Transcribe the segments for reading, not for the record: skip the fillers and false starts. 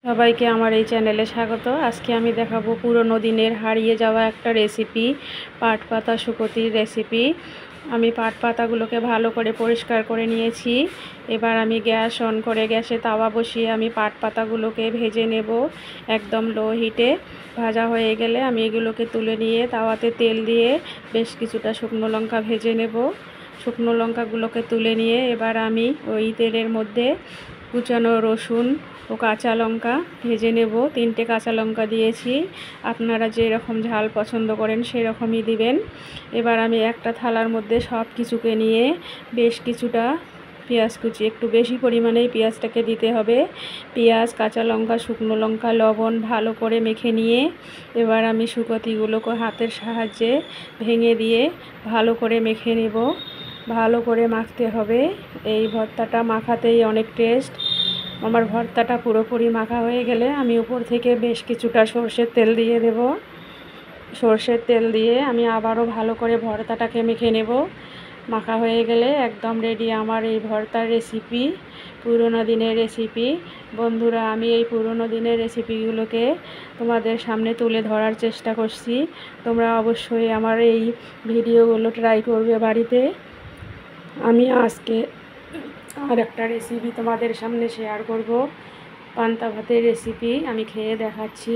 সবাইকে আমার এই চ্যানেলে স্বাগত। আজকে আমি দেখাবো পুরনো দিনের হারিয়ে যাওয়া একটা রেসিপি, পাট পাতা শুকোতির রেসিপি। আমি পাট পাতাগুলোকে ভালো করে পরিষ্কার করে নিয়েছি। এবার আমি গ্যাস অন করে গ্যাসে তাওয়া বসিয়ে আমি পাট পাতাগুলোকে ভেজে নেব একদম লো হিটে। ভাজা হয়ে গেলে আমি এগুলোকে তুলে নিয়ে তাওয়াতে তেল দিয়ে বেশ কিছুটা শুকনো লঙ্কা ভেজে নেব। শুকনো লঙ্কাগুলোকে তুলে নিয়ে এবার আমি ওই তেলের মধ্যে কুচানো রসুন ও কাঁচা লঙ্কা ভেজে নেব। 3টে কাঁচা লঙ্কা দিয়েছি, আপনারা যেরকম ঝাল পছন্দ করেন সেরকমই দিবেন। এবার আমি একটা থালার মধ্যে সব কিছুকে নিয়ে বেশ কিছুটা পেঁয়াজ কুচি, একটু বেশি পরিমাণেই পেঁয়াজটাকে দিতে হবে। পেঁয়াজ, কাঁচা লঙ্কা, শুকনো লঙ্কা, লবণ ভালো করে মেখে নিয়ে এবার আমি শুকোতিগুলোকে হাতের সাহায্যে ভেঙে দিয়ে ভালো করে মেখে নেব। ভালো করে মাখতে হবে, এই ভর্তাটা মাখাতেই অনেক টেস্ট। আমার ভর্তাটা পুরোপুরি মাখা হয়ে গেলে আমি উপর থেকে বেশ কিছুটা সর্ষের তেল দিয়ে দেব। সর্ষের তেল দিয়ে আমি আবারও ভালো করে ভর্তাটাকে মেখে নেব। মাখা হয়ে গেলে একদম রেডি আমার এই ভর্তার রেসিপি, পুরনো দিনের রেসিপি। বন্ধুরা, আমি এই পুরনো দিনের রেসিপিগুলোকে তোমাদের সামনে তুলে ধরার চেষ্টা করছি। তোমরা অবশ্যই আমার এই ভিডিওগুলো ট্রাই করবে বাড়িতে। আমি আজকে আর একটা রেসিপি তোমাদের সামনে শেয়ার করব, পান্তা ভাতের রেসিপি। আমি খেয়ে দেখাচ্ছি।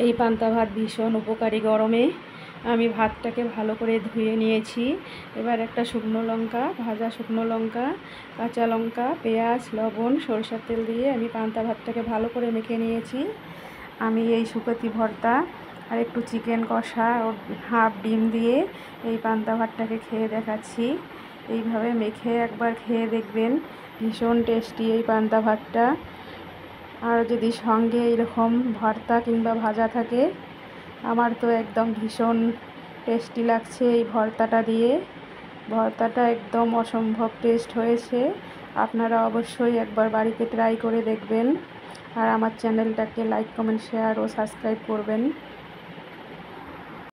এই পান্তা ভাত ভীষণ উপকারী গরমে। আমি ভাতটাকে ভালো করে ধুয়ে নিয়েছি। এবার একটা শুকনো লঙ্কা, ভাজা শুকনো লঙ্কা, কাঁচা লঙ্কা, পেঁয়াজ, লবণ, সরষের তেল দিয়ে আমি পান্তা ভাতটাকে ভালো করে মেখে নিয়েছি। আমি এই শুকোতি ভর্তা আর একটু চিকেন কষা ও হাফ ডিম দিয়ে এই পান্তা ভাতটাকে খেয়ে দেখাচ্ছি। এইভাবে মেখে একবার খেয়ে দেখবেন, ভীষণ টেস্টি এই পান্তা ভাতটা। আর যদি সঙ্গে এরকম ভর্তা কিংবা ভাজা থাকে, আমার তো একদম ভীষণ টেস্টি লাগছে এই ভর্তাটা দিয়ে। ভর্তাটা একদম অসম্ভব টেস্ট হয়েছে। আপনারা অবশ্যই একবার বাড়িতে ট্রাই করে দেখবেন। আর আমার চ্যানেলটাকে লাইক, কমেন্ট, শেয়ার ও সাবস্ক্রাইব করবেন।